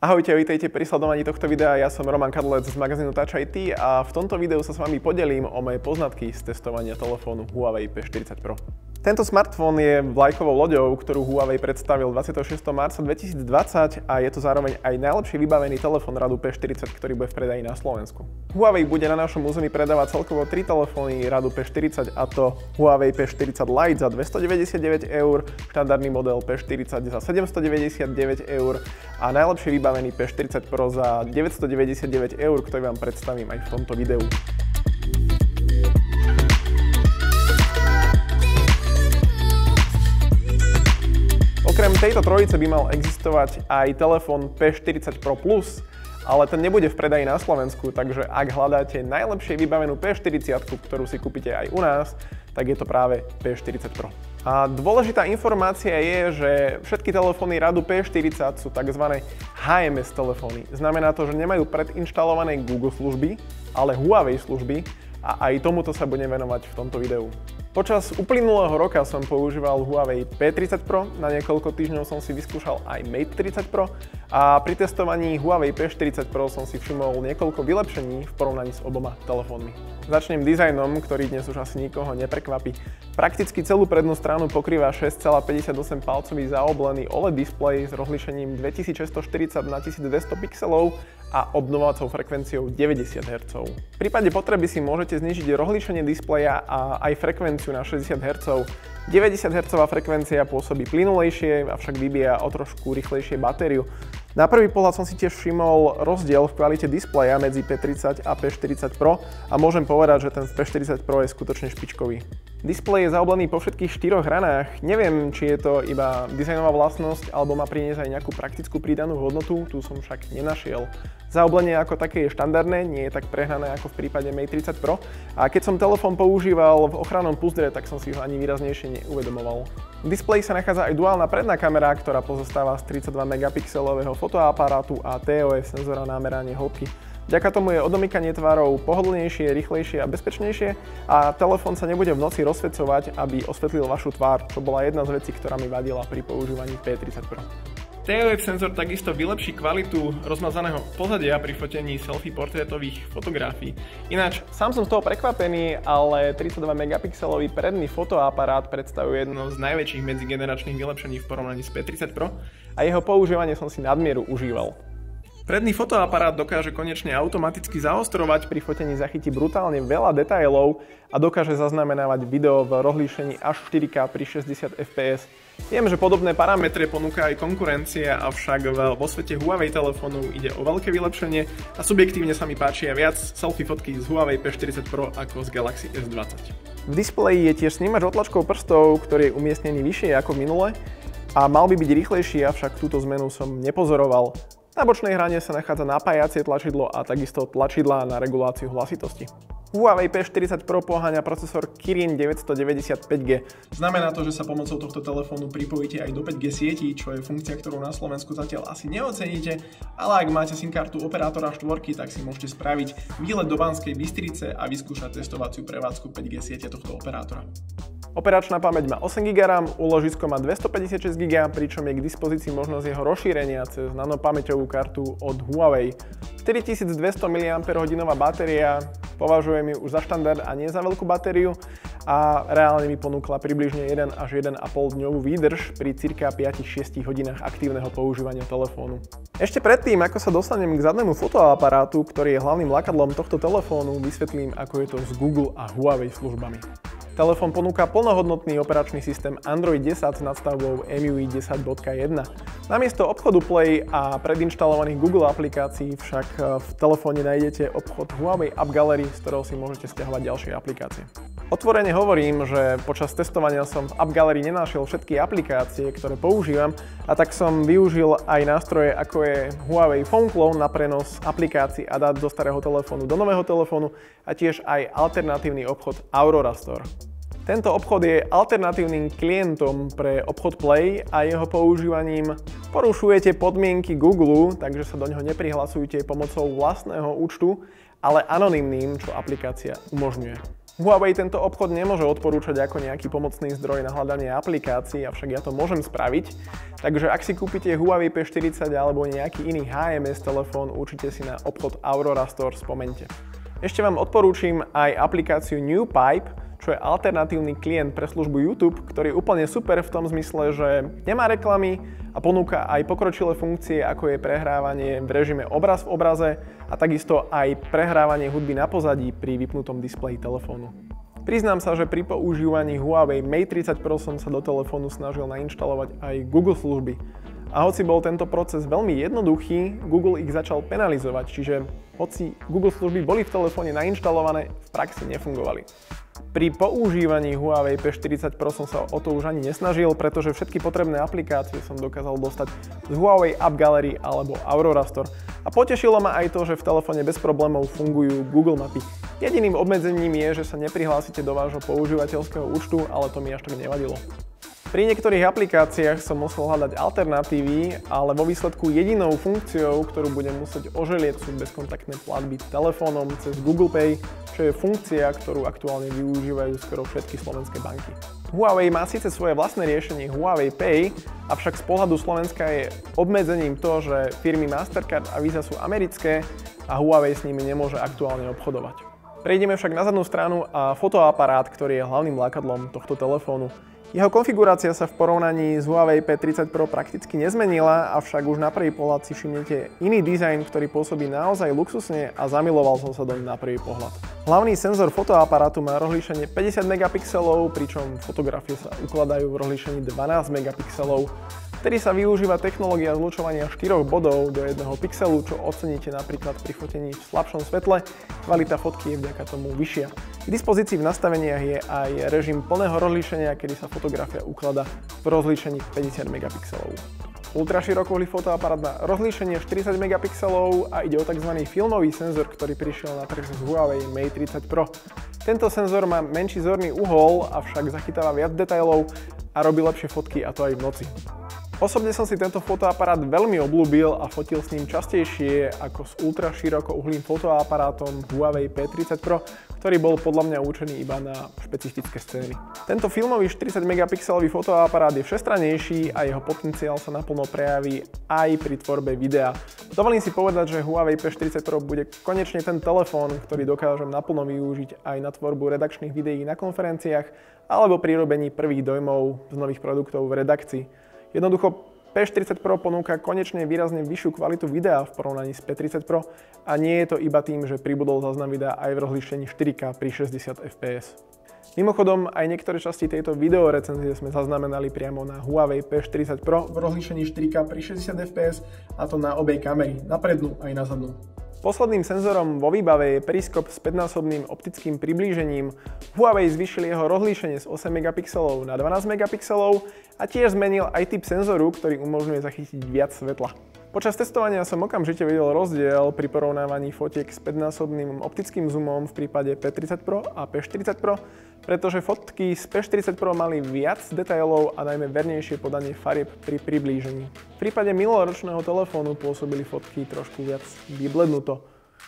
Ahojte, vítajte pri sledovaní tohto videa, ja som Roman Kadlec z magazínu Touch IT a v tomto videu sa s vami podelím o moje poznatky z testovania telefónu Huawei P40 Pro. Tento smartfón je vlajkovou loďou, ktorú Huawei predstavil 26. marca 2020 a je to zároveň aj najlepšie vybavený telefón radu P40, ktorý bude v predaji na Slovensku. Huawei bude na našom území predávať celkovo 3 telefóny radu P40, a to Huawei P40 Lite za 299 €, štandardný model P40 za 799 € a najlepšie vybavený P40 Pro za 999 €, ktorý vám predstavím aj v tomto videu. Okrem tejto trojice by mal existovať aj telefón P40 Pro Plus, ale ten nebude v predaji na Slovensku, takže ak hľadáte najlepšie vybavenú P40, ktorú si kúpite aj u nás, tak je to práve P40 Pro. A dôležitá informácia je, že všetky telefóny radu P40 sú tzv. HMS telefóny. Znamená to, že nemajú predinštalované Google služby, ale Huawei služby a aj tomuto sa budem venovať v tomto videu. Počas uplynulého roka som používal Huawei P30 Pro, na niekoľko týždňov som si vyskúšal aj Mate 30 Pro a pri testovaní Huawei P40 Pro som si všimol niekoľko vylepšení v porovnaní s oboma telefónmi. Začnem dizajnom, ktorý dnes už asi nikoho neprekvapí. Prakticky celú prednú stranu pokrýva 6,58 palcový zaoblený OLED displej s rozlíšením 2640 na 1200 pixelov a obnovovacou frekvenciou 90 Hz. V prípade potreby si môžete znížiť rozlíšenie displeja a aj frekvenciu na 60 Hz. 90 Hz frekvencia pôsobí plynulejšie, avšak vybíja o trošku rýchlejšie batériu. Na prvý pohľad som si tiež všimol rozdiel v kvalite displeja medzi P30 a P40 Pro a môžem povedať, že ten P40 Pro je skutočne špičkový. Displej je zaoblený po všetkých 4 hranách. Neviem, či je to iba dizajnová vlastnosť alebo má priniesť aj nejakú praktickú pridanú hodnotu, tu som však nenašiel. Zaoblenie ako také je štandardné, nie je tak prehnané ako v prípade Mate 30 Pro a keď som telefón používal v ochrannom púzdre, tak som si ho ani výraznejšie neuvedomoval. V displeji sa nachádza aj duálna predná kamera, ktorá pozostáva z 32 megapixelového fotoaparátu a TOF senzora na meranie hĺbky. Vďaka tomu je odomykanie tvárov pohodlnejšie, rýchlejšie a bezpečnejšie a telefón sa nebude v noci rozsvecovať, aby osvetlil vašu tvár, čo bola jedna z vecí, ktorá mi vadila pri používaní P30 Pro. TOF senzor takisto vylepší kvalitu rozmazaného pozadia pri fotení selfie portrétových fotografií. Ináč, sám som z toho prekvapený, ale 32 megapixelový predný fotoaparát predstavuje jedno z najväčších medzigeneračných vylepšení v porovnaní s P30 Pro a jeho používanie som si nadmieru užíval. Predný fotoaparát dokáže konečne automaticky zaostrovať, pri fotení zachytí brutálne veľa detailov a dokáže zaznamenávať video v rozlíšení až 4K pri 60 fps. Viem, že podobné parametre ponúka aj konkurencia, avšak vo svete Huawei telefónu ide o veľké vylepšenie a subjektívne sa mi páčia viac selfie fotky z Huawei P40 Pro ako z Galaxy S20. V displeji je tiež snímač otlačkov prstov, ktorý je umiestnený vyššie ako minule a mal by byť rýchlejší, avšak túto zmenu som nepozoroval. Na bočnej hrane sa nachádza napájacie tlačidlo a takisto tlačidlá na reguláciu hlasitosti. Huawei P40 Pro poháňa procesor Kirin 995G. Znamená to, že sa pomocou tohto telefónu pripojíte aj do 5G sietí, čo je funkcia, ktorú na Slovensku zatiaľ asi neoceníte, ale ak máte SIM kartu operátora 4, tak si môžete spraviť výlet do Banskej Bystrice a vyskúšať testovaciu prevádzku 5G siete tohto operátora. Operačná pamäť má 8 GB RAM, úložisko má 256 GB, pričom je k dispozícii možnosť jeho rozšírenia cez nanopamäťovú kartu od Huawei. 4200 mAh batéria, považujem ju už za štandard a nie za veľkú batériu a reálne mi ponúkla približne 1 až 1,5 dňovú výdrž pri cirka 5-6 hodinách aktívneho používania telefónu. Ešte predtým, ako sa dostanem k zadnému fotoaparátu, ktorý je hlavným lákadlom tohto telefónu, vysvetlím, ako je to s Google a Huawei službami. Telefón ponúka plnohodnotný operačný systém Android 10 s nadstavbou MIUI 10.1. Namiesto obchodu Play a predinštalovaných Google aplikácií však v telefóne nájdete obchod Huawei App Gallery, z ktorého si môžete stiahovať ďalšie aplikácie. Otvorene hovorím, že počas testovania som v App Gallery nenašiel všetky aplikácie, ktoré používam, a tak som využil aj nástroje ako je Huawei Phone Clone na prenos aplikácií a dát zo starého telefónu do nového telefónu a tiež aj alternatívny obchod Aurora Store. Tento obchod je alternatívnym klientom pre obchod Play a jeho používaním porušujete podmienky Google, takže sa do neho neprihlasujte pomocou vlastného účtu, ale anonymným, čo aplikácia umožňuje. Huawei tento obchod nemôže odporúčať ako nejaký pomocný zdroj na hľadanie aplikácií, avšak ja to môžem spraviť. Takže ak si kúpite Huawei P40 alebo nejaký iný HMS telefón, určite si na obchod Aurora Store spomente. Ešte vám odporúčim aj aplikáciu NewPipe, čo je alternatívny klient pre službu YouTube, ktorý je úplne super v tom zmysle, že nemá reklamy a ponúka aj pokročilé funkcie, ako je prehrávanie v režime obraz v obraze a takisto aj prehrávanie hudby na pozadí pri vypnutom displeji telefónu. Priznám sa, že pri používaní Huawei Mate 30 Pro som sa do telefónu snažil nainštalovať aj Google služby. A hoci bol tento proces veľmi jednoduchý, Google ich začal penalizovať, čiže hoci Google služby boli v telefóne nainštalované, v praxi nefungovali. Pri používaní Huawei P40 Pro som sa o to už ani nesnažil, pretože všetky potrebné aplikácie som dokázal dostať z Huawei App Gallery alebo Aurora Store. A potešilo ma aj to, že v telefóne bez problémov fungujú Google mapy. Jediným obmedzením je, že sa neprihlásite do vášho používateľského účtu, ale to mi až tak nevadilo. Pri niektorých aplikáciách som musel hľadať alternatívy, ale vo výsledku jedinou funkciou, ktorú budem musieť oželieť, sú bezkontaktné platby telefónom cez Google Pay, čo je funkcia, ktorú aktuálne využívajú skoro všetky slovenské banky. Huawei má síce svoje vlastné riešenie Huawei Pay, avšak z pohľadu Slovenska je obmedzením to, že firmy Mastercard a Visa sú americké a Huawei s nimi nemôže aktuálne obchodovať. Prejdeme však na zadnú stranu a fotoaparát, ktorý je hlavným lákadlom tohto telefónu. Jeho konfigurácia sa v porovnaní s Huawei P30 Pro prakticky nezmenila, avšak už na prvý pohľad si všimnete iný dizajn, ktorý pôsobí naozaj luxusne a zamiloval som sa doň na prvý pohľad. Hlavný senzor fotoaparátu má rozlíšenie 50 megapixelov, pričom fotografie sa ukladajú v rozlíšení 12 megapixelov. Vtedy sa využíva technológia zlučovania 4 bodov do jedného pixelu, čo oceníte napríklad pri fotení v slabšom svetle, kvalita fotky je vďaka tomu vyššia. K dispozícii v nastaveniach je aj režim plného rozlíšenia, kedy sa fotografia ukladá v rozlíšení 50 megapixelov. Ultraširokouhlý fotoaparát má rozlíšenie 40 megapixelov a ide o tzv. Filmový senzor, ktorý prišiel na trh z Huawei Mate 30 Pro. Tento senzor má menší zorný uhol, avšak zachytáva viac detailov a robí lepšie fotky, a to aj v noci. Osobne som si tento fotoaparát veľmi obľúbil a fotil s ním častejšie ako s ultraširokouhlým fotoaparátom Huawei P30 Pro, ktorý bol podľa mňa určený iba na špecifické scény. Tento filmový 40 megapixelový fotoaparát je všestrannejší a jeho potenciál sa naplno prejaví aj pri tvorbe videa. Dovolím si povedať, že Huawei P40 Pro bude konečne ten telefón, ktorý dokážem naplno využiť aj na tvorbu redakčných videí na konferenciách alebo pri robení prvých dojmov z nových produktov v redakcii. Jednoducho P40 Pro ponúka konečne výrazne vyššiu kvalitu videa v porovnaní s P30 Pro a nie je to iba tým, že pribudol záznam videa aj v rozlíšení 4K pri 60 fps. Mimochodom, aj niektoré časti tejto videorecenzie sme zaznamenali priamo na Huawei P40 Pro v rozlíšení 4K pri 60 fps, a to na obej kamery, na prednú aj na zadnú. Posledným senzorom vo výbave je periskop s 5-násobným optickým priblížením. Huawei zvýšil jeho rozlíšenie z 8 megapixelov na 12 megapixelov a tiež zmenil aj typ senzoru, ktorý umožňuje zachytiť viac svetla. Počas testovania som okamžite videl rozdiel pri porovnávaní fotiek s 5-násobným optickým zoomom v prípade P30 Pro a P40 Pro, pretože fotky z P40 Pro mali viac detailov a najmä vernejšie podanie farieb pri priblížení. V prípade minuloročného telefónu pôsobili fotky trošku viac vyblednuto.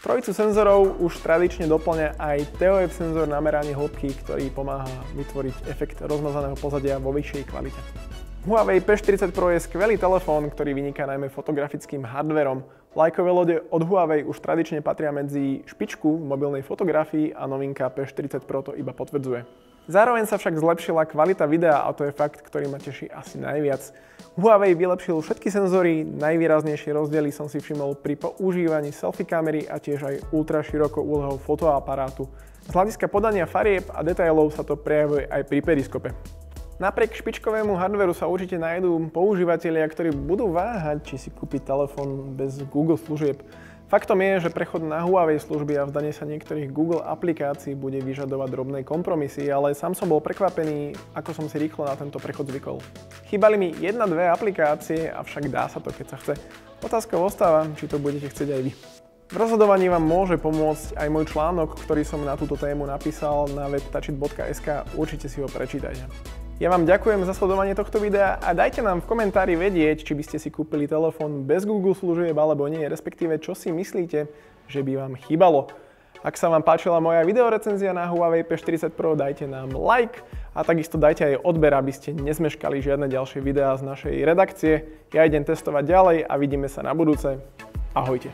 Trojicu senzorov už tradične doplňa aj TOF senzor na meranie hĺbky, ktorý pomáha vytvoriť efekt rozmazaného pozadia vo vyššej kvalite. Huawei P40 Pro je skvelý telefón, ktorý vyniká najmä fotografickým hardverom. Lajkové lode od Huawei už tradične patria medzi špičku v mobilnej fotografii a novinka P40 Pro to iba potvrdzuje. Zároveň sa však zlepšila kvalita videa a to je fakt, ktorý ma teší asi najviac. Huawei vylepšil všetky senzory, najvýraznejšie rozdiely som si všimol pri používaní selfie kamery a tiež aj ultraširokouhlého fotoaparátu. Z hľadiska podania farieb a detailov sa to prejavuje aj pri periskope. Napriek špičkovému hardveru sa určite nájdú používatelia, ktorí budú váhať, či si kúpiť telefón bez Google služieb. Faktom je, že prechod na Huawei služby a vzdanie sa niektorých Google aplikácií bude vyžadovať drobné kompromisy, ale sám som bol prekvapený, ako som si rýchlo na tento prechod zvykol. Chýbali mi 1-2 aplikácie, avšak dá sa to, keď sa chce. Otázkou ostáva, či to budete chcieť aj vy. V rozhodovaní vám môže pomôcť aj môj článok, ktorý som na túto tému napísal na web touchit.sk, určite si ho prečítajte. Ja vám ďakujem za sledovanie tohto videa a dajte nám v komentári vedieť, či by ste si kúpili telefón bez Google služieb alebo nie, respektíve čo si myslíte, že by vám chýbalo. Ak sa vám páčila moja videorecenzia na Huawei P40 Pro, dajte nám like a takisto dajte aj odber, aby ste nezmeškali žiadne ďalšie videá z našej redakcie. Ja idem testovať ďalej a vidíme sa na budúce. Ahojte.